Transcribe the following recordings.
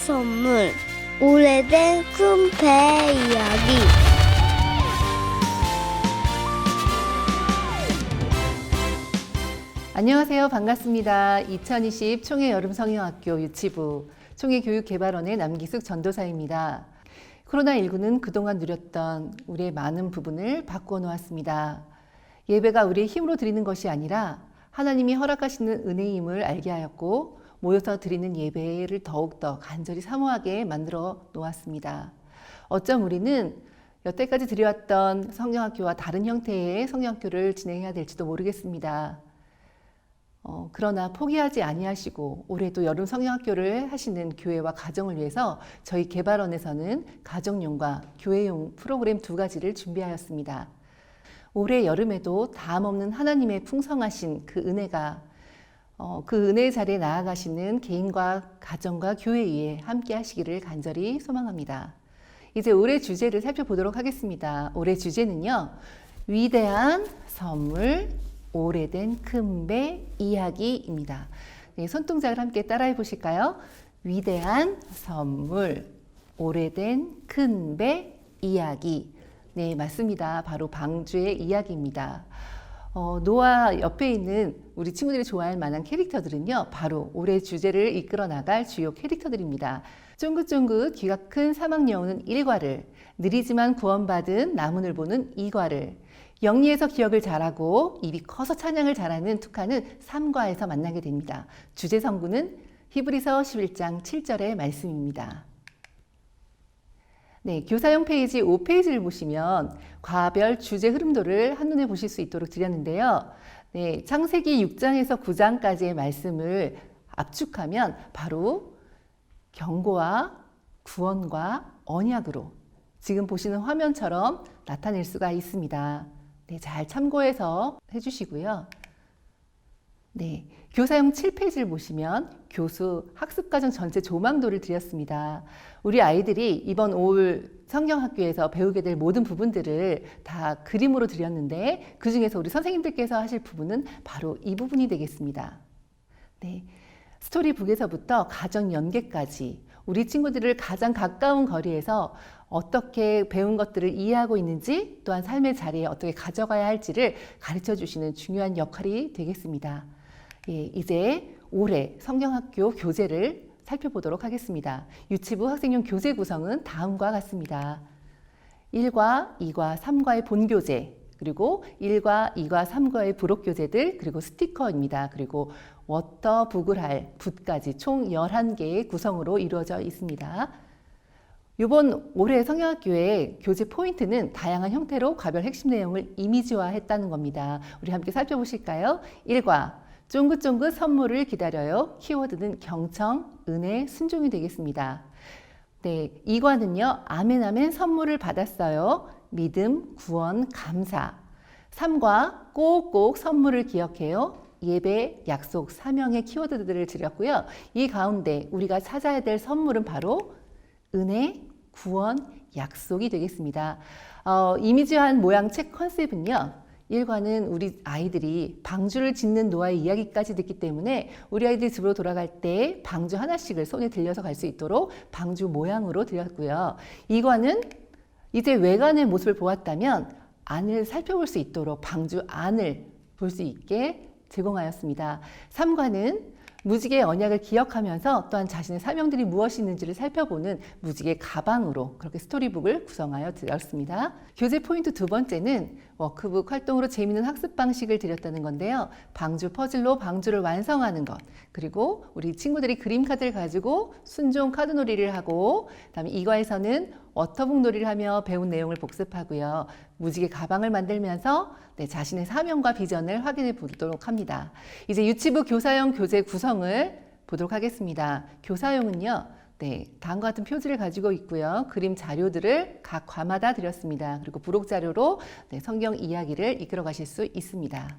선물, 오래된 큰 배 이야기. 안녕하세요. 반갑습니다. 2020 총회 여름성형학교 유치부 총회교육개발원의 남기숙 전도사입니다. 코로나19는 그동안 누렸던 우리의 많은 부분을 바꾸어 놓았습니다. 예배가 우리의 힘으로 드리는 것이 아니라 하나님이 허락하시는 은혜임을 알게 하였고, 모여서 드리는 예배를 더욱더 간절히 사모하게 만들어 놓았습니다. 어쩜 우리는 여태까지 드려왔던 성경학교와 다른 형태의 성경학교를 진행해야 될지도 모르겠습니다. 그러나 포기하지 아니하시고 올해도 여름 성경학교를 하시는 교회와 가정을 위해서 저희 개발원에서는 가정용과 교회용 프로그램 두 가지를 준비하였습니다. 올해 여름에도 다함없는 하나님의 풍성하신 그 은혜가 그 은혜의 자리에 나아가시는 개인과 가정과 교회 위에 함께 하시기를 간절히 소망합니다. 이제 올해 주제를 살펴보도록 하겠습니다. 올해 주제는요, 위대한 선물, 오래된 큰 배 이야기입니다. 네, 손동작을 함께 따라해 보실까요? 위대한 선물, 오래된 큰 배 이야기. 네, 맞습니다. 바로 방주의 이야기입니다. 노아 옆에 있는 우리 친구들이 좋아할 만한 캐릭터들은요, 바로 올해 주제를 이끌어 나갈 주요 캐릭터들입니다. 쫑긋쫑긋 귀가 큰 사막여우는 1과를, 느리지만 구원받은 나문을 보는 2과를, 영리해서 기억을 잘하고 입이 커서 찬양을 잘하는 투카는 3과에서 만나게 됩니다. 주제 성구는 히브리서 11장 7절의 말씀입니다. 네, 교사용 페이지 5페이지를 보시면 과별 주제 흐름도를 한눈에 보실 수 있도록 드렸는데요. 네, 창세기 6장에서 9장까지의 말씀을 압축하면 바로 경고와 구원과 언약으로 지금 보시는 화면처럼 나타낼 수가 있습니다. 네, 잘 참고해서 해주시고요. 네, 교사용 7페이지를 보시면 교수 학습과정 전체 조망도를 드렸습니다. 우리 아이들이 이번 올 성경학교에서 배우게 될 모든 부분들을 다 그림으로 드렸는데, 그 중에서 우리 선생님들께서 하실 부분은 바로 이 부분이 되겠습니다. 네, 스토리북에서부터 가정 연계까지 우리 친구들을 가장 가까운 거리에서 어떻게 배운 것들을 이해하고 있는지, 또한 삶의 자리에 어떻게 가져가야 할지를 가르쳐 주시는 중요한 역할이 되겠습니다. 예, 이제 올해 성경학교 교재를 살펴보도록 하겠습니다. 유치부 학생용 교재 구성은 다음과 같습니다. 1과, 2과, 3과의 본교재, 그리고 1과, 2과, 3과의 부록교재들, 그리고 스티커입니다. 그리고 워터북을 할 붓까지 총 11개의 구성으로 이루어져 있습니다. 이번 올해 성경학교의 교재 포인트는 다양한 형태로 과별 핵심 내용을 이미지화했다는 겁니다. 우리 함께 살펴보실까요? 1과, 쫑긋쫑긋 선물을 기다려요. 키워드는 경청, 은혜, 순종이 되겠습니다. 네, 2과는요, 아멘 아멘 선물을 받았어요. 믿음, 구원, 감사. 3과 꼭꼭 선물을 기억해요. 예배, 약속, 사명의 키워드들을 드렸고요. 이 가운데 우리가 찾아야 될 선물은 바로 은혜, 구원, 약속이 되겠습니다. 이미지화한 모양 책 컨셉은요, 1과는 우리 아이들이 방주를 짓는 노아의 이야기까지 듣기 때문에 우리 아이들 집으로 돌아갈 때 방주 하나씩을 손에 들려서 갈 수 있도록 방주 모양으로 드렸고요. 2과는 이제 외관의 모습을 보았다면 안을 살펴볼 수 있도록 방주 안을 볼 수 있게 제공하였습니다. 3과는 무지개의 언약을 기억하면서 또한 자신의 사명들이 무엇이 있는지를 살펴보는 무지개 가방으로 그렇게 스토리북을 구성하여 드렸습니다. 교재 포인트 두 번째는 워크북 활동으로 재미있는 학습 방식을 드렸다는 건데요. 방주 퍼즐로 방주를 완성하는 것, 그리고 우리 친구들이 그림 카드를 가지고 순종 카드 놀이를 하고, 그다음에 2과에서는 워터북 놀이를 하며 배운 내용을 복습하고요. 무지개 가방을 만들면서 자신의 사명과 비전을 확인해 보도록 합니다. 이제 유치부 교사용 교재 구성을 보도록 하겠습니다. 교사용은요, 다음과 같은 표지를 가지고 있고요. 그림 자료들을 각 과마다 드렸습니다. 그리고 부록 자료로 성경 이야기를 이끌어 가실 수 있습니다.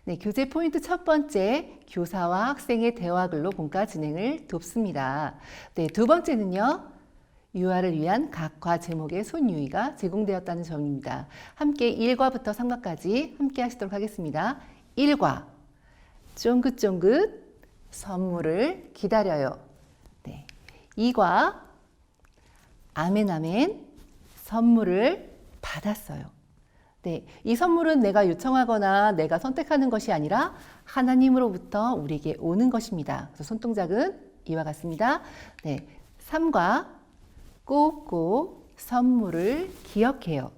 네, 교재 포인트 첫 번째, 교사와 학생의 대화글로 본과 진행을 돕습니다. 네, 두 번째는요, 유아를 위한 각 과 제목의 손유의가 제공되었다는 점입니다. 함께 1과부터 3과까지 함께 하시도록 하겠습니다. 1과, 쫑긋쫑긋 선물을 기다려요. 네. 이과 아멘 아멘 선물을 받았어요. 네, 이 선물은 내가 요청하거나 내가 선택하는 것이 아니라 하나님으로부터 우리에게 오는 것입니다. 그래서 손동작은 이와 같습니다. 네, 3과 꼭꼭 선물을 기억해요.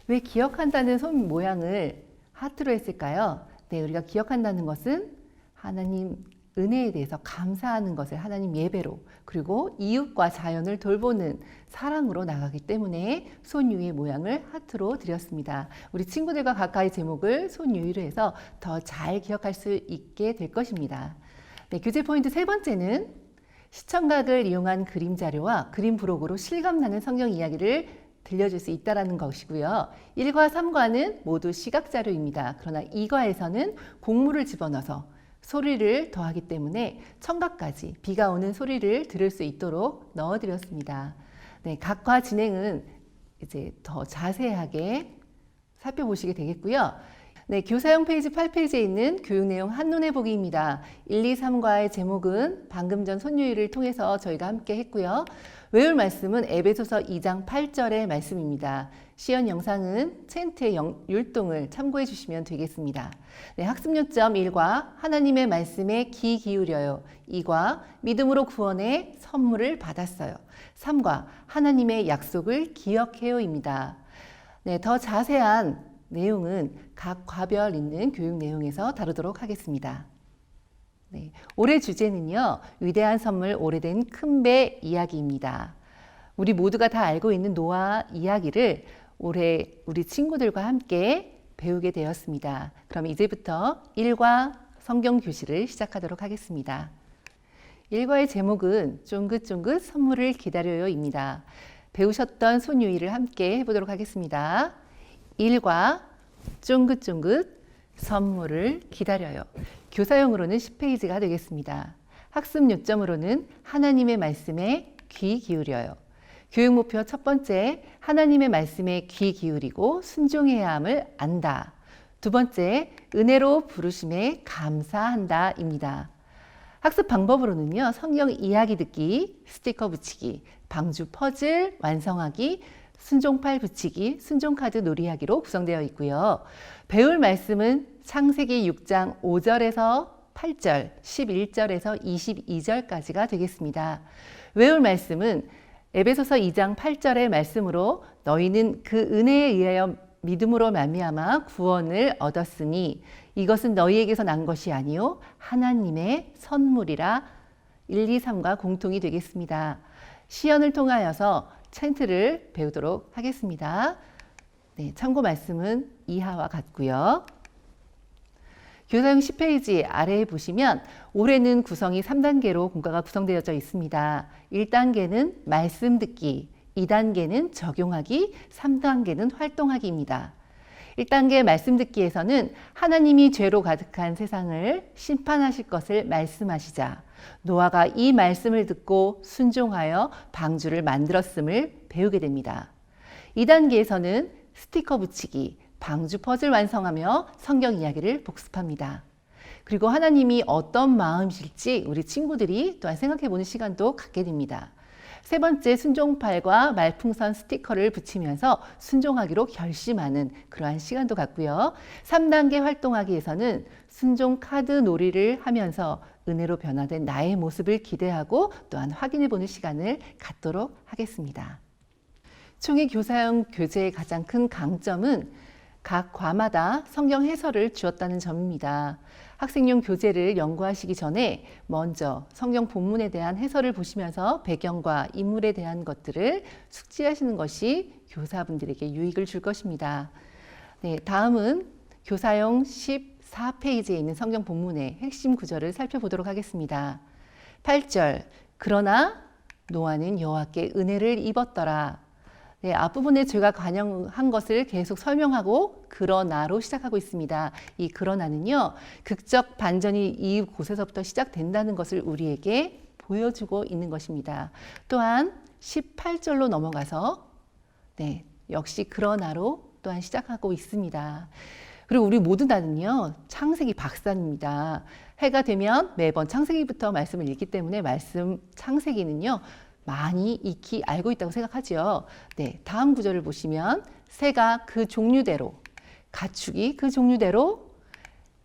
왜 기억한다는 손 모양을 하트로 했을까요? 네, 우리가 기억한다는 것은 하나님 은혜에 대해서 감사하는 것을 하나님 예배로, 그리고 이웃과 자연을 돌보는 사랑으로 나가기 때문에 손유의 모양을 하트로 드렸습니다. 우리 친구들과 가까이 제목을 손유의로 해서 더 잘 기억할 수 있게 될 것입니다. 네, 교재 포인트 세 번째는 시청각을 이용한 그림 자료와 그림 부록으로 실감나는 성경 이야기를 들려줄 수 있다는 것이고요. 1과 3과는 모두 시각 자료입니다. 그러나 2과에서는 곡물을 집어넣어서 소리를 더하기 때문에 청각까지 비가 오는 소리를 들을 수 있도록 넣어드렸습니다. 네, 각과 진행은 이제 더 자세하게 살펴보시게 되겠고요. 네, 교사용 페이지 8페이지에 있는 교육 내용 한눈에 보기입니다. 1, 2, 3과의 제목은 방금 전 손유의를 통해서 저희가 함께 했고요. 외울 말씀은 에베소서 2장 8절의 말씀입니다. 시연 영상은 챈트의 율동을 참고해 주시면 되겠습니다. 네, 학습 요점 1과 하나님의 말씀에 귀 기울여요. 2과 믿음으로 구원의 선물을 받았어요. 3과 하나님의 약속을 기억해요입니다. 네, 더 자세한 내용은 각 과별 있는 교육 내용에서 다루도록 하겠습니다. 네, 올해 주제는요, 위대한 선물 오래된 큰 배 이야기입니다. 우리 모두가 다 알고 있는 노아 이야기를 올해 우리 친구들과 함께 배우게 되었습니다. 그럼 이제부터 1과 성경 교실을 시작하도록 하겠습니다. 1과의 제목은 쫑긋쫑긋 선물을 기다려요입니다. 배우셨던 손유의를 함께 해보도록 하겠습니다. 1과 쫑긋쫑긋 선물을 기다려요. 교사용으로는 10페이지가 되겠습니다. 학습 요점으로는 하나님의 말씀에 귀 기울여요. 교육 목표 첫 번째, 하나님의 말씀에 귀 기울이고 순종해야 함을 안다. 두 번째, 은혜로 부르심에 감사한다입니다. 학습 방법으로는요, 성경 이야기 듣기, 스티커 붙이기, 방주 퍼즐 완성하기, 순종팔 붙이기, 순종카드 놀이하기로 구성되어 있고요. 배울 말씀은 창세기 6장 5절에서 8절, 11절에서 22절까지가 되겠습니다. 외울 말씀은 에베소서 2장 8절의 말씀으로 너희는 그 은혜에 의하여 믿음으로 말미암아 구원을 얻었으니 이것은 너희에게서 난 것이 아니요 하나님의 선물이라 1, 2, 3과 공통이 되겠습니다. 시연을 통하여서 챈트를 배우도록 하겠습니다. 네, 참고 말씀은 이하와 같고요. 교사용 10페이지 아래에 보시면 올해는 구성이 3단계로 공과가 구성되어져 있습니다. 1단계는 말씀 듣기, 2단계는 적용하기, 3단계는 활동하기입니다. 1단계 말씀 듣기에서는 하나님이 죄로 가득한 세상을 심판하실 것을 말씀하시자 노아가 이 말씀을 듣고 순종하여 방주를 만들었음을 배우게 됩니다. 2단계에서는 스티커 붙이기, 방주 퍼즐 완성하며 성경 이야기를 복습합니다. 그리고 하나님이 어떤 마음이실지 우리 친구들이 또한 생각해보는 시간도 갖게 됩니다. 세 번째, 순종팔과 말풍선 스티커를 붙이면서 순종하기로 결심하는 그러한 시간도 갖고요. 3단계 활동하기에서는 순종 카드 놀이를 하면서 은혜로 변화된 나의 모습을 기대하고 또한 확인해보는 시간을 갖도록 하겠습니다. 총회 교사용 교재의 가장 큰 강점은 각 과마다 성경 해설을 주었다는 점입니다. 학생용 교재를 연구하시기 전에 먼저 성경 본문에 대한 해설을 보시면서 배경과 인물에 대한 것들을 숙지하시는 것이 교사분들에게 유익을 줄 것입니다. 네, 다음은 교사용 14페이지에 있는 성경 본문의 핵심 구절을 살펴보도록 하겠습니다. 8절, 그러나 노아는 여호와께 은혜를 입었더라. 네, 앞부분에 제가 관용한 것을 계속 설명하고 그러나로 시작하고 있습니다. 이 그러나는요, 극적 반전이 이곳에서부터 시작된다는 것을 우리에게 보여주고 있는 것입니다. 또한 18절로 넘어가서 네, 역시 그러나로 또한 시작하고 있습니다. 그리고 우리 모두 다는요, 창세기 박사입니다. 해가 되면 매번 창세기부터 말씀을 읽기 때문에 말씀 창세기는요, 많이 익히 알고 있다고 생각하죠. 네, 다음 구절을 보시면 새가 그 종류대로, 가축이 그 종류대로,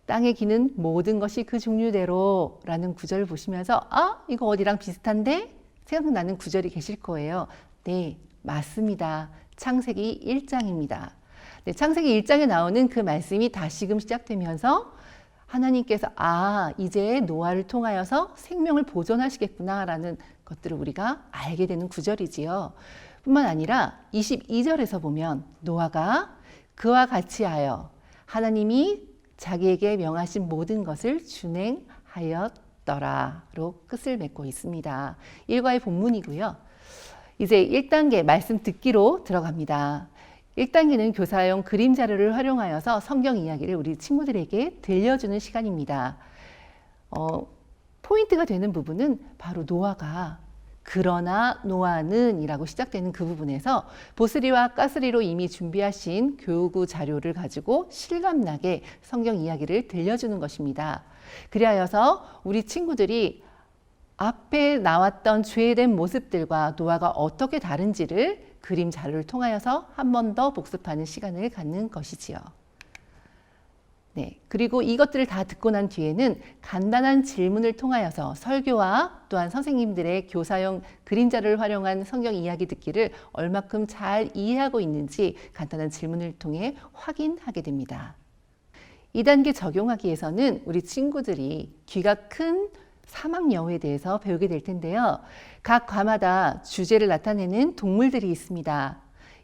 땅에 기는 모든 것이 그 종류대로 라는 구절을 보시면서 이거 어디랑 비슷한데? 생각나는 구절이 계실 거예요. 네, 맞습니다. 창세기 1장입니다. 네, 창세기 1장에 나오는 그 말씀이 다시금 시작되면서 하나님께서 이제 노아를 통하여서 생명을 보존하시겠구나 라는 것들을 우리가 알게 되는 구절이지요. 뿐만 아니라 22절에서 보면 노아가 그와 같이 하여 하나님이 자기에게 명하신 모든 것을 준행하였더라로 끝을 맺고 있습니다. 일과의 본문이고요. 이제 1단계 말씀 듣기로 들어갑니다. 1단계는 교사용 그림 자료를 활용하여서 성경 이야기를 우리 친구들에게 들려주는 시간입니다. 포인트가 되는 부분은 바로 노아가 그러나 노아는 이라고 시작되는 그 부분에서 보스리와 가스리로 이미 준비하신 교구 자료를 가지고 실감나게 성경 이야기를 들려주는 것입니다. 그리하여서 우리 친구들이 앞에 나왔던 죄된 모습들과 노아가 어떻게 다른지를 그림 자료를 통하여서 한 번 더 복습하는 시간을 갖는 것이지요. 네, 그리고 이것들을 다 듣고 난 뒤에는 간단한 질문을 통하여서 설교와 또한 선생님들의 교사용 그림자를 활용한 성경 이야기 듣기를 얼마큼 잘 이해하고 있는지 간단한 질문을 통해 확인하게 됩니다. 2단계 적용하기에서는 우리 친구들이 귀가 큰 사막여우에 대해서 배우게 될 텐데요. 각 과마다 주제를 나타내는 동물들이 있습니다.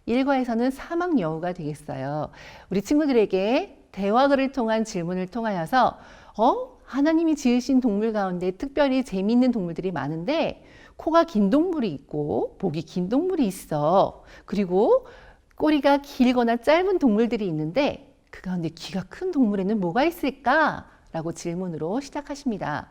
1과에서는 사막여우가 되겠어요. 우리 친구들에게 대화글을 통한 질문을 통하여서 하나님이 지으신 동물 가운데 특별히 재미있는 동물들이 많은데 코가 긴 동물이 있고 목이 긴 동물이 있어. 그리고 꼬리가 길거나 짧은 동물들이 있는데 그 가운데 귀가 큰 동물에는 뭐가 있을까? 라고 질문으로 시작하십니다.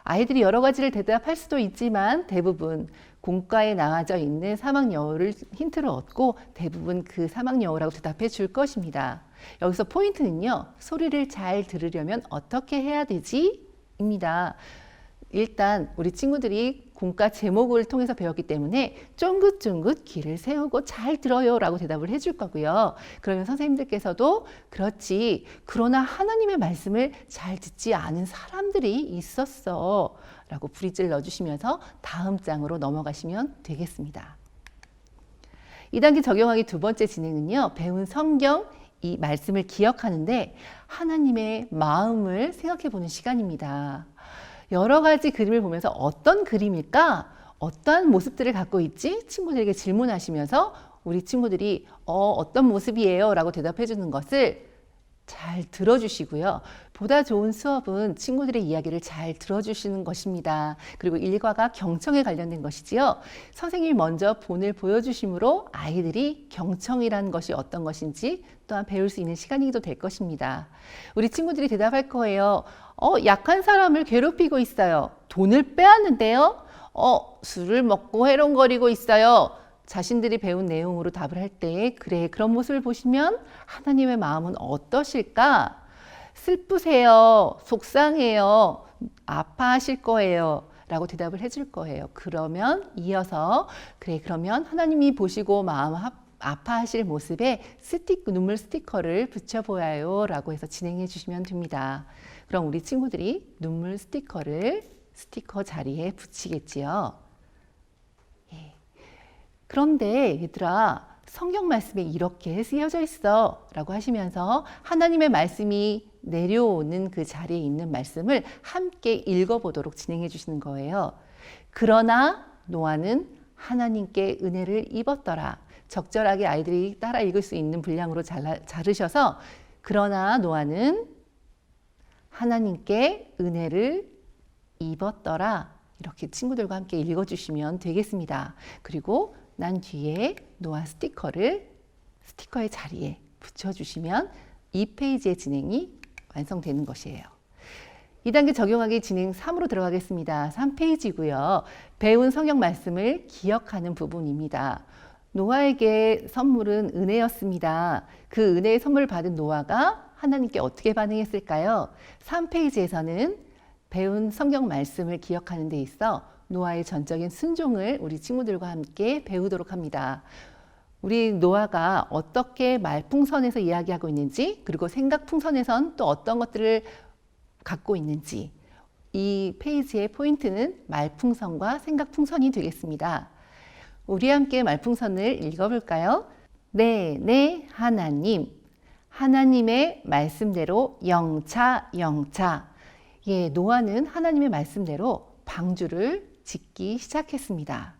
아이들이 여러 가지를 대답할 수도 있지만 대부분 공과에 나와져 있는 사막여우를 힌트를 얻고 대부분 그 사막여우라고 대답해 줄 것입니다. 여기서 포인트는요. 소리를 잘 들으려면 어떻게 해야 되지? 입니다. 일단 우리 친구들이 공과 제목을 통해서 배웠기 때문에 쫑긋쫑긋 귀를 세우고 잘 들어요 라고 대답을 해줄 거고요. 그러면 선생님들께서도 그렇지, 그러나 하나님의 말씀을 잘 듣지 않은 사람들이 있었어 라고 부리를 넣어주시면서 다음 장으로 넘어가시면 되겠습니다. 2단계 적용하기 두 번째 진행은요. 배운 성경 이 말씀을 기억하는데 하나님의 마음을 생각해 보는 시간입니다. 여러 가지 그림을 보면서 어떤 그림일까? 어떠한 모습들을 갖고 있지? 친구들에게 질문하시면서 우리 친구들이 어떤 모습이에요? 라고 대답해 주는 것을 잘 들어주시고요. 보다 좋은 수업은 친구들의 이야기를 잘 들어주시는 것입니다. 그리고 1과가 경청에 관련된 것이지요. 선생님이 먼저 본을 보여주심으로 아이들이 경청이라는 것이 어떤 것인지 또한 배울 수 있는 시간이기도 될 것입니다. 우리 친구들이 대답할 거예요. 약한 사람을 괴롭히고 있어요. 돈을 빼앗는데요. 술을 먹고 해롱거리고 있어요. 자신들이 배운 내용으로 답을 할 때 그래, 그런 모습을 보시면 하나님의 마음은 어떠실까? 슬프세요. 속상해요. 아파하실 거예요. 라고 대답을 해줄 거예요. 그러면 이어서 그래, 그러면 하나님이 보시고 마음 아파하실 모습에 눈물 스티커를 붙여보아요 라고 해서 진행해 주시면 됩니다. 그럼 우리 친구들이 눈물 스티커를 스티커 자리에 붙이겠지요. 그런데 얘들아, 성경 말씀에 이렇게 쓰여져 있어 라고 하시면서 하나님의 말씀이 내려오는 그 자리에 있는 말씀을 함께 읽어보도록 진행해 주시는 거예요. 그러나 노아는 하나님께 은혜를 입었더라. 적절하게 아이들이 따라 읽을 수 있는 분량으로 자르셔서 그러나 노아는 하나님께 은혜를 입었더라. 이렇게 친구들과 함께 읽어주시면 되겠습니다. 그리고 난 뒤에 노아 스티커의 자리에 붙여주시면 이 페이지의 진행이 완성되는 것이에요. 2단계 적용하기 진행 3으로 들어가겠습니다. 3페이지고요. 배운 성경 말씀을 기억하는 부분입니다. 노아에게 선물은 은혜였습니다. 그 은혜의 선물을 받은 노아가 하나님께 어떻게 반응했을까요? 3페이지에서는 배운 성경 말씀을 기억하는 데 있어 노아의 전적인 순종을 우리 친구들과 함께 배우도록 합니다. 우리 노아가 어떻게 말풍선에서 이야기하고 있는지, 그리고 생각풍선에선 또 어떤 것들을 갖고 있는지, 이 페이지의 포인트는 말풍선과 생각풍선이 되겠습니다. 우리 함께 말풍선을 읽어볼까요? 네, 하나님. 하나님의 말씀대로 영차. 예, 노아는 하나님의 말씀대로 방주를 짓기 시작했습니다.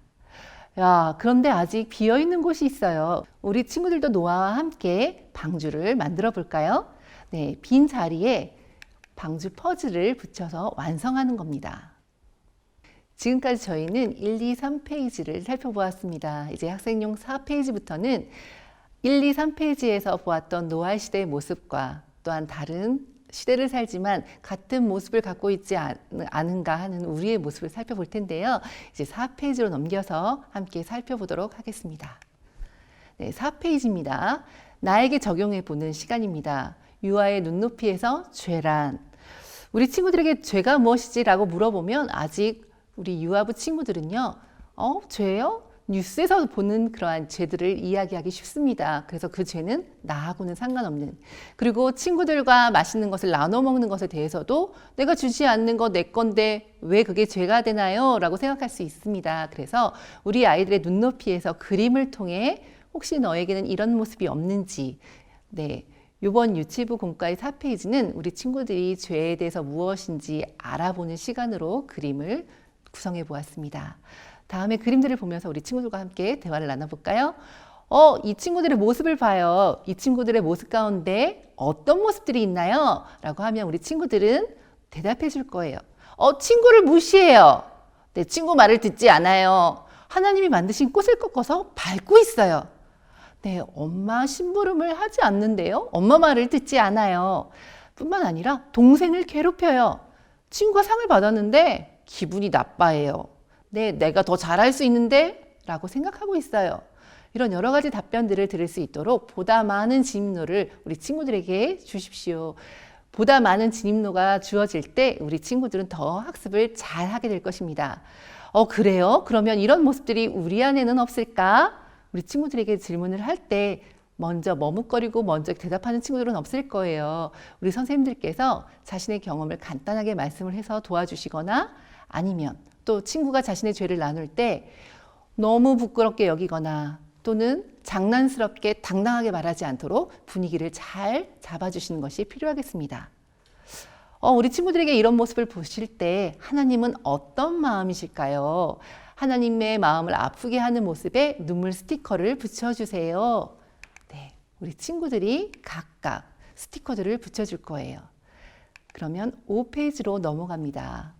야, 그런데 아직 비어있는 곳이 있어요. 우리 친구들도 노아와 함께 방주를 만들어 볼까요? 네, 빈 자리에 방주 퍼즐을 붙여서 완성하는 겁니다. 지금까지 저희는 1, 2, 3페이지를 살펴보았습니다. 이제 학생용 4페이지부터는 1, 2, 3페이지에서 보았던 노아 시대의 모습과 또한 다른 시대를 살지만 같은 모습을 갖고 있지 않은가 하는 우리의 모습을 살펴볼 텐데요. 이제 4페이지로 넘겨서 함께 살펴보도록 하겠습니다. 네, 4페이지입니다. 나에게 적용해 보는 시간입니다. 유아의 눈높이에서 죄란. 우리 친구들에게 죄가 무엇이지? 라고 물어보면 아직 우리 유아부 친구들은요, 죄요? 뉴스에서 보는 그러한 죄들을 이야기하기 쉽습니다. 그래서 그 죄는 나하고는 상관없는, 그리고 친구들과 맛있는 것을 나눠 먹는 것에 대해서도 내가 주지 않는 거 내 건데 왜 그게 죄가 되나요? 라고 생각할 수 있습니다. 그래서 우리 아이들의 눈높이에서 그림을 통해 혹시 너에게는 이런 모습이 없는지, 네, 이번 유치부 공과의 4페이지는 우리 친구들이 죄에 대해서 무엇인지 알아보는 시간으로 그림을 구성해 보았습니다. 다음에 그림들을 보면서 우리 친구들과 함께 대화를 나눠볼까요? 이 친구들의 모습을 봐요. 이 친구들의 모습 가운데 어떤 모습들이 있나요? 라고 하면 우리 친구들은 대답해 줄 거예요. 친구를 무시해요. 내 친구 말을 듣지 않아요. 하나님이 만드신 꽃을 꺾어서 밟고 있어요. 네, 엄마 심부름을 하지 않는데요. 엄마 말을 듣지 않아요. 뿐만 아니라 동생을 괴롭혀요. 친구가 상을 받았는데 기분이 나빠해요. 네, 내가 더 잘할 수 있는데? 라고 생각하고 있어요. 이런 여러 가지 답변들을 들을 수 있도록 보다 많은 진입로를 우리 친구들에게 주십시오. 보다 많은 진입로가 주어질 때 우리 친구들은 더 학습을 잘 하게 될 것입니다. 그래요? 그러면 이런 모습들이 우리 안에는 없을까? 우리 친구들에게 질문을 할 때 먼저 머뭇거리고 먼저 대답하는 친구들은 없을 거예요. 우리 선생님들께서 자신의 경험을 간단하게 말씀을 해서 도와주시거나, 아니면 또 친구가 자신의 죄를 나눌 때 너무 부끄럽게 여기거나 또는 장난스럽게 당당하게 말하지 않도록 분위기를 잘 잡아주시는 것이 필요하겠습니다. 우리 친구들에게 이런 모습을 보실 때 하나님은 어떤 마음이실까요? 하나님의 마음을 아프게 하는 모습에 눈물 스티커를 붙여주세요. 네, 우리 친구들이 각각 스티커들을 붙여줄 거예요. 그러면 5페이지로 넘어갑니다.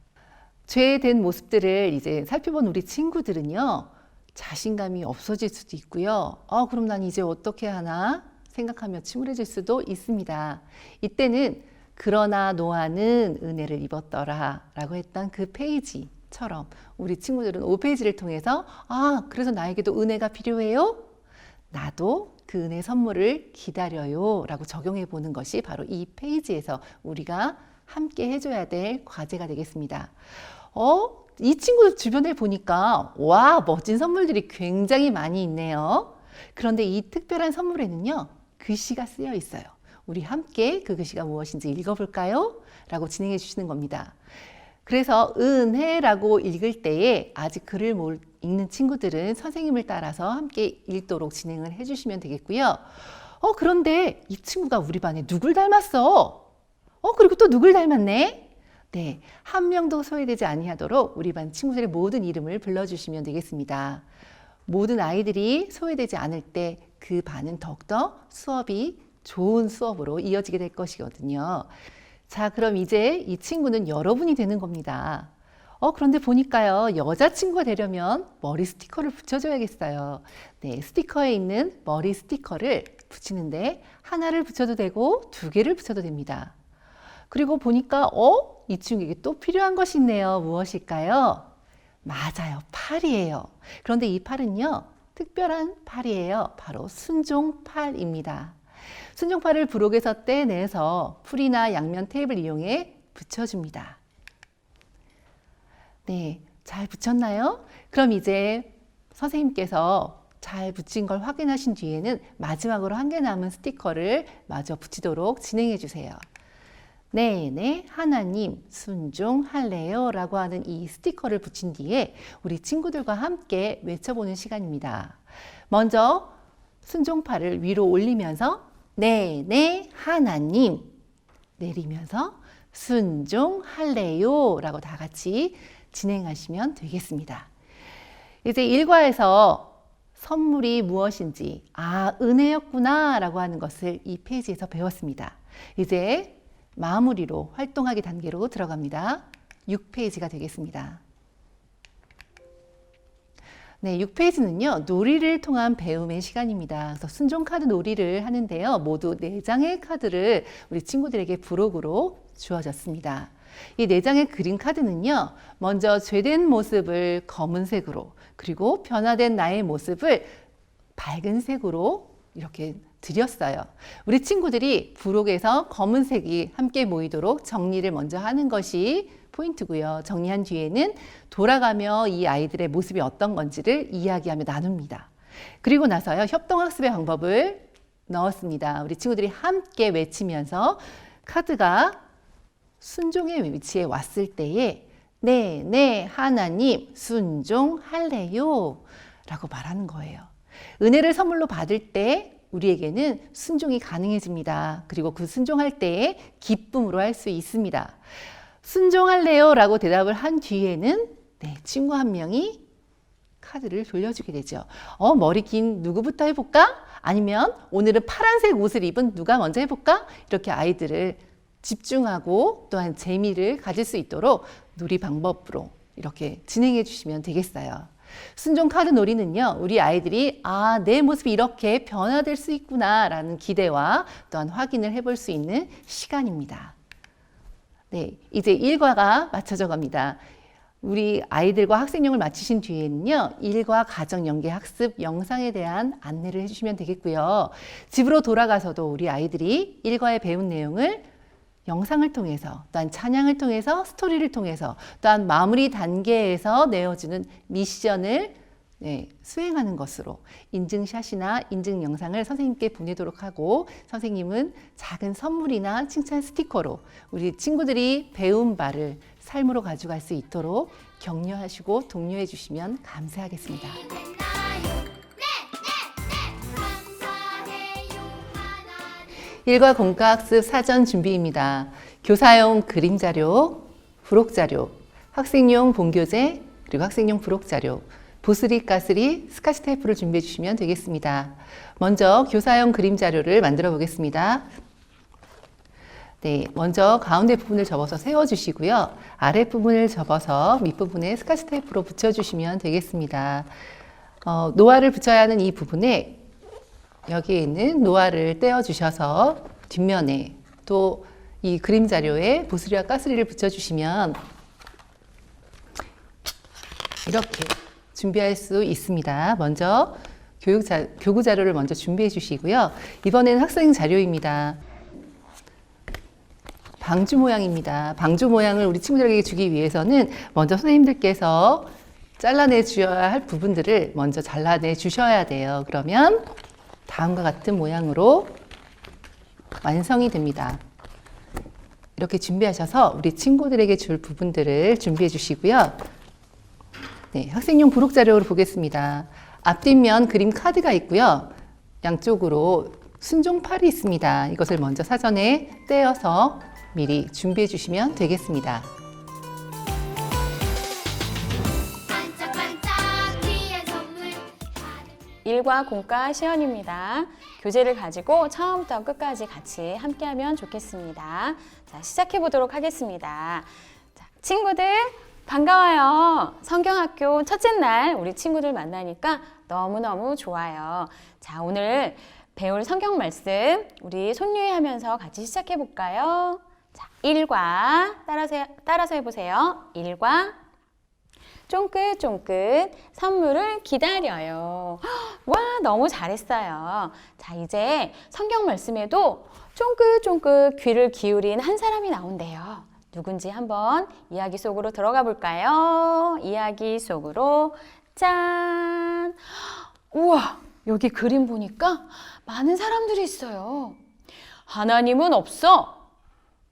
죄된 모습들을 이제 살펴본 우리 친구들은요, 자신감이 없어질 수도 있고요. 그럼 난 이제 어떻게 하나 생각하며 침울해질 수도 있습니다. 이때는 그러나 노아는 은혜를 입었더라 라고 했던 그 페이지처럼 우리 친구들은 5페이지를 통해서 그래서 나에게도 은혜가 필요해요? 나도 그 은혜 선물을 기다려요 라고 적용해 보는 것이 바로 이 페이지에서 우리가 함께 해줘야 될 과제가 되겠습니다. 이 친구 주변에 보니까 와, 멋진 선물들이 굉장히 많이 있네요. 그런데 이 특별한 선물에는요, 글씨가 쓰여 있어요. 우리 함께 그 글씨가 무엇인지 읽어볼까요? 라고 진행해 주시는 겁니다. 그래서 은혜라고 읽을 때에 아직 글을 못 읽는 친구들은 선생님을 따라서 함께 읽도록 진행을 해주시면 되겠고요. 그런데 이 친구가 우리 반에 누굴 닮았어? 그리고 또 누굴 닮았네? 네, 한 명도 소외되지 아니하도록 우리 반 친구들의 모든 이름을 불러주시면 되겠습니다. 모든 아이들이 소외되지 않을 때 그 반은 더욱더 수업이 좋은 수업으로 이어지게 될 것이거든요. 자, 그럼 이제 이 친구는 여러분이 되는 겁니다. 그런데 보니까요, 여자친구가 되려면 머리 스티커를 붙여줘야겠어요. 네, 스티커에 있는 머리 스티커를 붙이는데 하나를 붙여도 되고 2개를 붙여도 됩니다. 그리고 보니까 이 친구에게 또 필요한 것이 있네요. 무엇일까요? 맞아요, 팔이에요. 그런데 이 팔은요, 특별한 팔이에요. 바로 순종팔입니다. 순종팔을 부록에서 떼내서 풀이나 양면 테이프를 이용해 붙여줍니다. 네, 잘 붙였나요? 그럼 이제 선생님께서 잘 붙인 걸 확인하신 뒤에는 마지막으로 한 개 남은 스티커를 마저 붙이도록 진행해 주세요. 네, 네, 하나님 순종할래요 라고 하는 이 스티커를 붙인 뒤에 우리 친구들과 함께 외쳐보는 시간입니다. 먼저 순종팔을 위로 올리면서 네, 네, 하나님 내리면서 순종할래요 라고 다 같이 진행하시면 되겠습니다. 이제 일과에서 선물이 무엇인지, 은혜였구나 라고 하는 것을 이 페이지에서 배웠습니다. 이제 마무리로 활동하기 단계로 들어갑니다. 6페이지가 되겠습니다. 네, 6페이지는요, 놀이를 통한 배움의 시간입니다. 그래서 순종카드 놀이를 하는데요, 모두 4장의 카드를 우리 친구들에게 부록으로 주어졌습니다. 이 4장의 그림 카드는요, 먼저 죄된 모습을 검은색으로, 그리고 변화된 나의 모습을 밝은 색으로 이렇게 드렸어요. 우리 친구들이 부록에서 검은색이 함께 모이도록 정리를 먼저 하는 것이 포인트고요. 정리한 뒤에는 돌아가며 이 아이들의 모습이 어떤 건지를 이야기하며 나눕니다. 그리고 나서요, 협동학습의 방법을 넣었습니다. 우리 친구들이 함께 외치면서 카드가 순종의 위치에 왔을 때에 네, 네, 하나님 순종할래요 라고 말하는 거예요. 은혜를 선물로 받을 때 우리에게는 순종이 가능해집니다. 그리고 그 순종할 때에 기쁨으로 할 수 있습니다. 순종할래요 라고 대답을 한 뒤에는 친구 한 명이 카드를 돌려주게 되죠. 머리 긴 누구부터 해볼까? 아니면 오늘은 파란색 옷을 입은 누가 먼저 해볼까? 이렇게 아이들을 집중하고 또한 재미를 가질 수 있도록 놀이 방법으로 이렇게 진행해 주시면 되겠어요. 순종 카드 놀이는요, 우리 아이들이 내 모습이 이렇게 변화될 수 있구나 라는 기대와 또한 확인을 해볼 수 있는 시간입니다. 네, 이제 일과가 맞춰져 갑니다. 우리 아이들과 학생용을 마치신 뒤에는요, 일과 가정 연계 학습 영상에 대한 안내를 해주시면 되겠고요. 집으로 돌아가서도 우리 아이들이 일과에 배운 내용을 영상을 통해서, 또한 찬양을 통해서, 스토리를 통해서, 또한 마무리 단계에서 내어주는 미션을 수행하는 것으로 인증샷이나 인증 영상을 선생님께 보내도록 하고, 선생님은 작은 선물이나 칭찬 스티커로 우리 친구들이 배운 바를 삶으로 가져갈 수 있도록 격려하시고 독려해 주시면 감사하겠습니다. 일과 공과학습 사전 준비입니다. 교사용 그림 자료, 부록 자료, 학생용 본교재, 그리고 학생용 부록 자료, 보스리, 가스리, 스카치 테이프를 준비해 주시면 되겠습니다. 먼저 교사용 그림 자료를 만들어 보겠습니다. 네, 먼저 가운데 부분을 접어서 세워주시고요. 아랫부분을 접어서 밑부분에 스카치 테이프로 붙여주시면 되겠습니다. 노화를 붙여야 하는 이 부분에 여기에 있는 노화를 떼어주셔서 뒷면에 또 이 그림 자료에 보스리와 가스리를 붙여주시면 이렇게 준비할 수 있습니다. 먼저 교구 자료를 먼저 준비해 주시고요. 이번에는 학생 자료입니다. 방주 모양입니다. 방주 모양을 우리 친구들에게 주기 위해서는 먼저 선생님들께서 잘라내 주셔야 할 부분들을 먼저 잘라내 주셔야 돼요. 그러면 다음과 같은 모양으로 완성이 됩니다. 이렇게 준비하셔서 우리 친구들에게 줄 부분들을 준비해 주시고요. 네, 학생용 부록 자료를 보겠습니다. 앞뒷면 그림 카드가 있고요. 양쪽으로 순종팔이 있습니다. 이것을 먼저 사전에 떼어서 미리 준비해 주시면 되겠습니다. 일과 공과 시연입니다. 교재를 가지고 처음부터 끝까지 같이 함께하면 좋겠습니다. 자, 시작해 보도록 하겠습니다. 자, 친구들 반가워요. 성경학교 첫째 날 우리 친구들 만나니까 너무너무 좋아요. 자, 오늘 배울 성경 말씀 우리 손유희 하면서 같이 시작해 볼까요? 자, 1과 따라서 해보세요. 1과 쫑긋쫑긋 선물을 기다려요. 와, 너무 잘했어요. 자, 이제 성경 말씀에도 쫑긋쫑긋 귀를 기울인 한 사람이 나온대요. 누군지 한번 이야기 속으로 들어가 볼까요? 이야기 속으로 짠! 우와, 여기 그림 보니까 많은 사람들이 있어요. 하나님은 없어.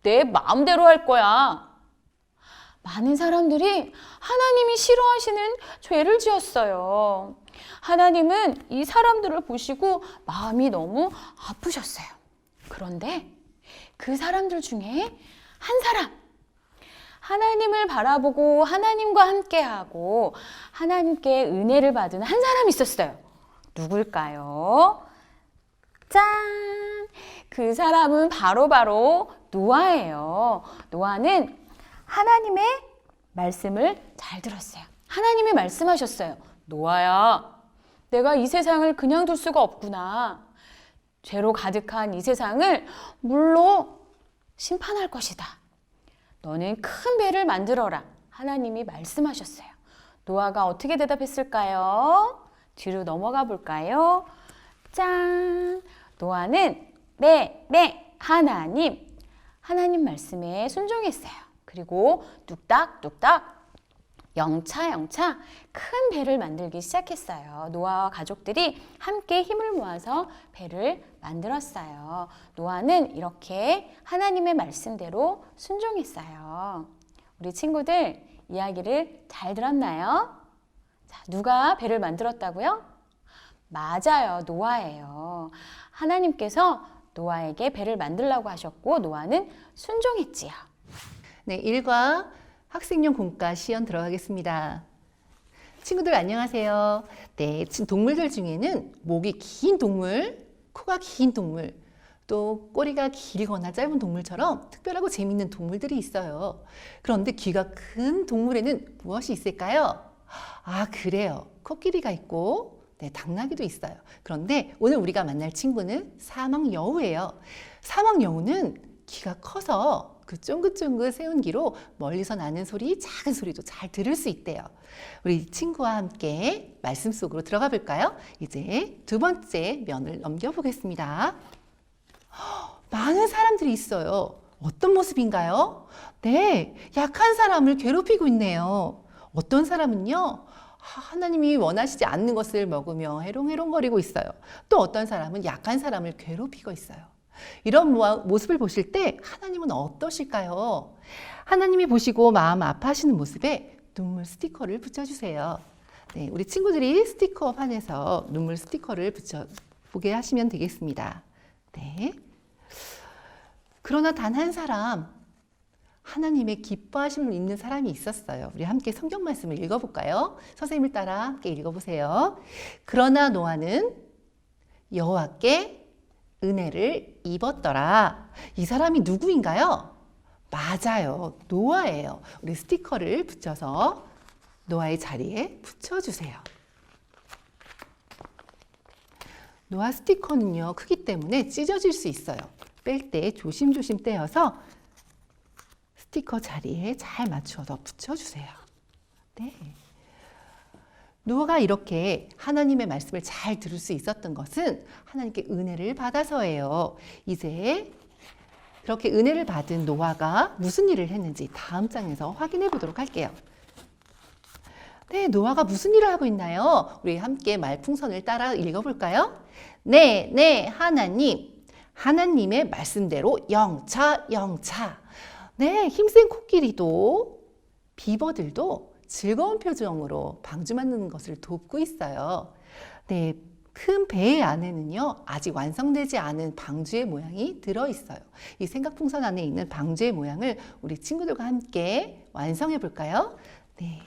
내 마음대로 할 거야. 많은 사람들이 하나님이 싫어하시는 죄를 지었어요. 하나님은 이 사람들을 보시고 마음이 너무 아프셨어요. 그런데 그 사람들 중에 한 사람, 하나님을 바라보고 하나님과 함께하고 하나님께 은혜를 받은 한 사람이 있었어요. 누굴까요? 짠! 그 사람은 바로 노아예요. 노아는 하나님의 말씀을 잘 들었어요. 하나님이 말씀하셨어요. 노아야, 내가 이 세상을 그냥 둘 수가 없구나. 죄로 가득한 이 세상을 물로 심판할 것이다. 너는 큰 배를 만들어라. 하나님이 말씀하셨어요. 노아가 어떻게 대답했을까요? 뒤로 넘어가 볼까요? 짠! 노아는 네, 하나님 말씀에 순종했어요. 그리고 뚝딱뚝딱 영차 큰 배를 만들기 시작했어요. 노아와 가족들이 함께 힘을 모아서 배를 만들었어요. 노아는 이렇게 하나님의 말씀대로 순종했어요. 우리 친구들 이야기를 잘 들었나요? 자, 누가 배를 만들었다고요? 맞아요. 노아예요. 하나님께서 노아에게 배를 만들라고 하셨고 노아는 순종했지요. 네, 1과 학생용 공과 시연 들어가겠습니다. 친구들 안녕하세요. 네, 동물들 중에는 목이 긴 동물, 코가 긴 동물, 또 꼬리가 길거나 짧은 동물처럼 특별하고 재미있는 동물들이 있어요. 그런데 귀가 큰 동물에는 무엇이 있을까요? 아, 그래요. 코끼리가 있고 네, 당나귀도 있어요. 그런데 오늘 우리가 만날 친구는 사막여우예요. 사막여우는 귀가 커서 그 쫑긋쫑긋 세운 귀로 멀리서 나는 소리, 작은 소리도 잘 들을 수 있대요. 우리 친구와 함께 말씀 속으로 들어가 볼까요? 이제 두 번째 면을 넘겨보겠습니다. 많은 사람들이 있어요. 어떤 모습인가요? 네, 약한 사람을 괴롭히고 있네요. 어떤 사람은요, 하나님이 원하시지 않는 것을 먹으며 해롱해롱거리고 있어요. 또 어떤 사람은 약한 사람을 괴롭히고 있어요. 이런 모습을 보실 때 하나님은 어떠실까요? 하나님이 보시고 마음 아파하시는 모습에 눈물 스티커를 붙여주세요. 네, 우리 친구들이 스티커 판에서 눈물 스티커를 붙여보게 하시면 되겠습니다. 네. 그러나 단 한 사람, 하나님의 기뻐하심을 있는 사람이 있었어요. 우리 함께 성경 말씀을 읽어볼까요? 선생님을 따라 함께 읽어보세요. 그러나 노아는 여호와께 은혜를 입었더라. 이 사람이 누구인가요? 맞아요. 노아예요. 우리 스티커를 붙여서 노아의 자리에 붙여주세요. 노아 스티커는요, 크기 때문에 찢어질 수 있어요. 뺄 때 조심조심 떼어서 스티커 자리에 잘 맞춰서 붙여주세요. 네. 노아가 이렇게 하나님의 말씀을 잘 들을 수 있었던 것은 하나님께 은혜를 받아서예요. 이제 그렇게 은혜를 받은 노아가 무슨 일을 했는지 다음 장에서 확인해 보도록 할게요. 네, 노아가 무슨 일을 하고 있나요? 우리 함께 말풍선을 따라 읽어볼까요? 네, 하나님의 말씀대로 영차. 네, 힘센 코끼리도 비버들도 즐거운 표정으로 방주 만드는 것을 돕고 있어요. 네, 큰 배 안에는요, 아직 완성되지 않은 방주의 모양이 들어있어요. 이 생각풍선 안에 있는 방주의 모양을 우리 친구들과 함께 완성해 볼까요? 네,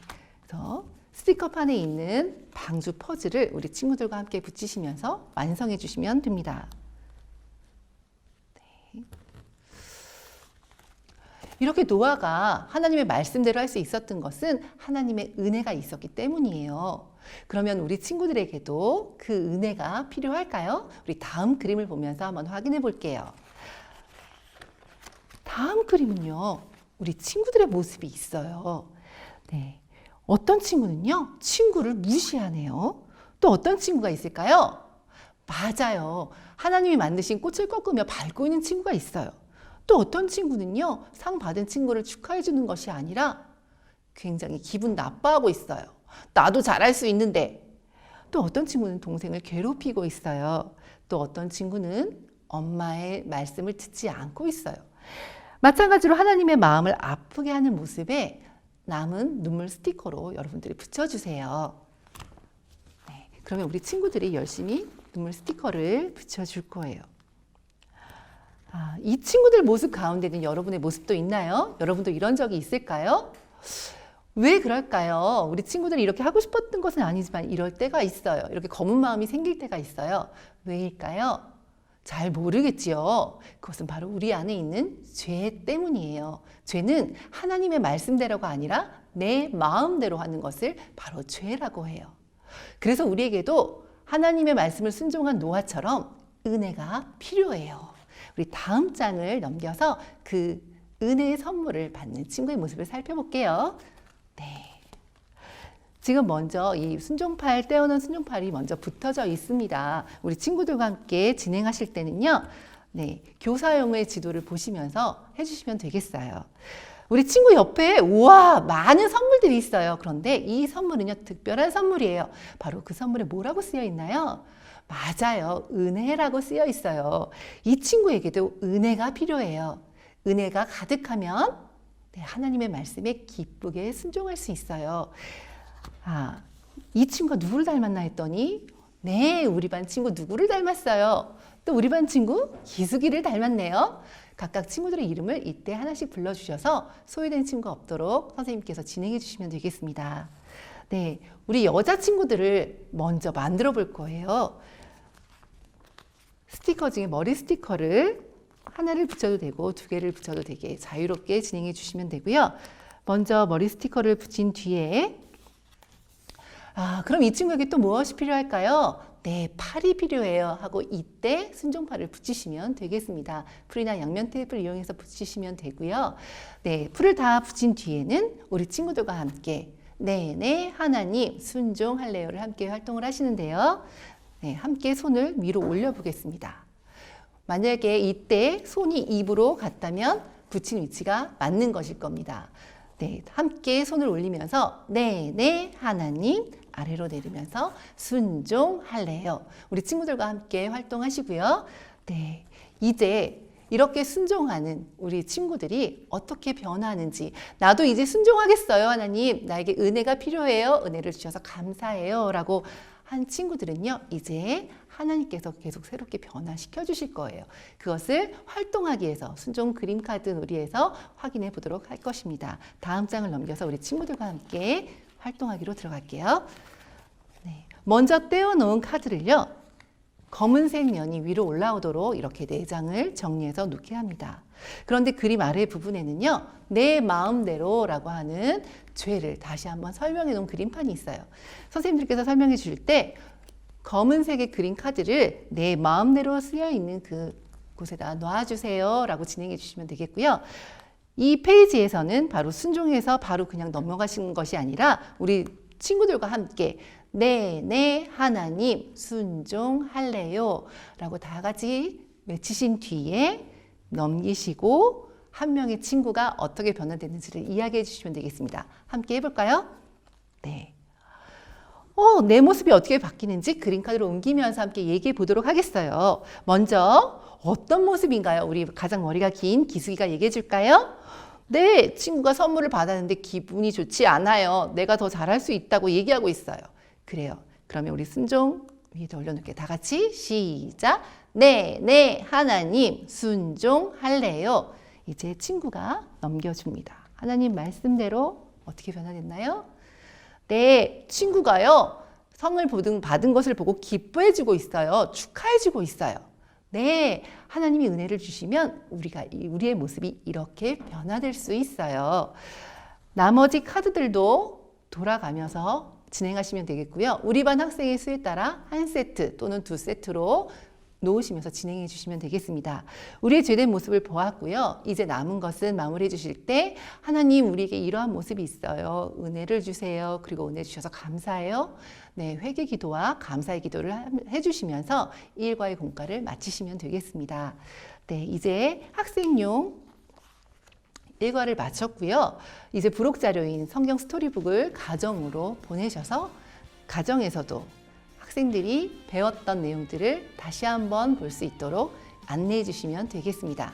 그래서 스티커판에 있는 방주 퍼즐을 우리 친구들과 함께 붙이시면서 완성해 주시면 됩니다. 네. 이렇게 노아가 하나님의 말씀대로 할 수 있었던 것은 하나님의 은혜가 있었기 때문이에요. 그러면 우리 친구들에게도 그 은혜가 필요할까요? 우리 다음 그림을 보면서 한번 확인해 볼게요. 다음 그림은요, 우리 친구들의 모습이 있어요. 네. 어떤 친구는요, 친구를 무시하네요. 또 어떤 친구가 있을까요? 맞아요. 하나님이 만드신 꽃을 꺾으며 밟고 있는 친구가 있어요. 또 어떤 친구는요, 상 받은 친구를 축하해 주는 것이 아니라 굉장히 기분 나빠하고 있어요. 나도 잘할 수 있는데. 또 어떤 친구는 동생을 괴롭히고 있어요. 또 어떤 친구는 엄마의 말씀을 듣지 않고 있어요. 마찬가지로 하나님의 마음을 아프게 하는 모습에 남은 눈물 스티커로 여러분들이 붙여주세요. 네, 그러면 우리 친구들이 열심히 눈물 스티커를 붙여줄 거예요. 이 친구들 모습 가운데는 여러분의 모습도 있나요? 여러분도 이런 적이 있을까요? 왜 그럴까요? 우리 친구들이 이렇게 하고 싶었던 것은 아니지만 이럴 때가 있어요. 이렇게 검은 마음이 생길 때가 있어요. 왜일까요? 잘 모르겠지요. 그것은 바로 우리 안에 있는 죄 때문이에요. 죄는 하나님의 말씀대로가 아니라 내 마음대로 하는 것을 바로 죄라고 해요. 그래서 우리에게도 하나님의 말씀을 순종한 노아처럼 은혜가 필요해요. 우리 다음 장을 넘겨서 그 은혜의 선물을 받는 친구의 모습을 살펴볼게요. 네. 지금 먼저 이 순종팔, 떼어놓은 순종팔이 먼저 붙어져 있습니다. 우리 친구들과 함께 진행하실 때는요, 네, 교사용의 지도를 보시면서 해주시면 되겠어요. 우리 친구 옆에 우와 많은 선물들이 있어요. 그런데 이 선물은요, 특별한 선물이에요. 바로 그 선물에 뭐라고 쓰여 있나요? 맞아요. 은혜라고 쓰여 있어요. 이 친구에게도 은혜가 필요해요. 은혜가 가득하면 네, 하나님의 말씀에 기쁘게 순종할 수 있어요. 이 친구가 누구를 닮았나 했더니 네, 우리 반 친구 누구를 닮았어요? 또 우리 반 친구 기숙이를 닮았네요. 각각 친구들의 이름을 이때 하나씩 불러주셔서 소외된 친구가 없도록 선생님께서 진행해 주시면 되겠습니다. 네, 우리 여자 친구들을 먼저 만들어 볼 거예요. 스티커 중에 머리 스티커를 하나를 붙여도 되고 두 개를 붙여도 되게 자유롭게 진행해 주시면 되고요. 먼저 머리 스티커를 붙인 뒤에 그럼 이 친구에게 또 무엇이 필요할까요? 네, 팔이 필요해요 하고 이때 순종팔을 붙이시면 되겠습니다. 풀이나 양면 테이프를 이용해서 붙이시면 되고요. 네, 풀을 다 붙인 뒤에는 우리 친구들과 함께 네, 하나님 순종할래요를 함께 활동을 하시는데요. 네, 함께 손을 위로 올려 보겠습니다. 만약에 이때 손이 입으로 갔다면 붙인 위치가 맞는 것일 겁니다. 네, 함께 손을 올리면서 네, 하나님 아래로 내리면서 순종할래요. 우리 친구들과 함께 활동하시고요. 네, 이제 이렇게 순종하는 우리 친구들이 어떻게 변화하는지 나도 이제 순종하겠어요. 하나님 나에게 은혜가 필요해요. 은혜를 주셔서 감사해요. 라고 한 친구들은요. 이제 하나님께서 계속 새롭게 변화시켜 주실 거예요. 그것을 활동하기 위해서 순종 그림 카드 놀이에서 확인해 보도록 할 것입니다. 다음 장을 넘겨서 우리 친구들과 함께 활동하기로 들어갈게요. 네, 먼저 떼어놓은 카드를요. 검은색 면이 위로 올라오도록 이렇게 4장을 정리해서 놓게 합니다. 그런데 그림 아래 부분에는요. 내 마음대로 라고 하는 죄를 다시 한번 설명해 놓은 그림판이 있어요. 선생님들께서 설명해 주실 때 검은색의 그림 카드를 내 마음대로 쓰여 있는 그 곳에다 놔주세요 라고 진행해 주시면 되겠고요. 이 페이지에서는 바로 순종해서 바로 그냥 넘어가시는 것이 아니라 우리 친구들과 함께 네, 하나님 순종할래요 라고 다 같이 외치신 뒤에 넘기시고 한 명의 친구가 어떻게 변화됐는지를 이야기해 주시면 되겠습니다. 함께 해볼까요? 네. 내 모습이 어떻게 바뀌는지 그림카드로 옮기면서 함께 얘기해 보도록 하겠어요. 먼저 어떤 모습인가요? 우리 가장 머리가 긴 기숙이가 얘기해 줄까요? 네, 친구가 선물을 받았는데 기분이 좋지 않아요. 내가 더 잘할 수 있다고 얘기하고 있어요. 그래요. 그러면 우리 순종 위에다 올려놓을게요. 다 같이 시작. 네, 하나님 순종할래요. 이제 친구가 넘겨줍니다. 하나님 말씀대로 어떻게 변화됐나요? 네, 친구가요. 성을 받은 것을 보고 기뻐해주고 있어요. 축하해주고 있어요. 네, 하나님이 은혜를 주시면 우리의 모습이 이렇게 변화될 수 있어요. 나머지 카드들도 돌아가면서 진행하시면 되겠고요. 우리 반 학생의 수에 따라 한 세트 또는 두 세트로 놓으시면서 진행해 주시면 되겠습니다. 우리의 죄된 모습을 보았고요. 이제 남은 것은 마무리해 주실 때 하나님 우리에게 이러한 모습이 있어요. 은혜를 주세요. 그리고 은혜 주셔서 감사해요. 네, 회개 기도와 감사의 기도를 해주시면서 이 일과의 공과를 마치시면 되겠습니다. 네, 이제 학생용 일과를 마쳤고요. 이제 부록 자료인 성경 스토리북을 가정으로 보내셔서 가정에서도 학생들이 배웠던 내용들을 다시 한번 볼 수 있도록 안내해 주시면 되겠습니다.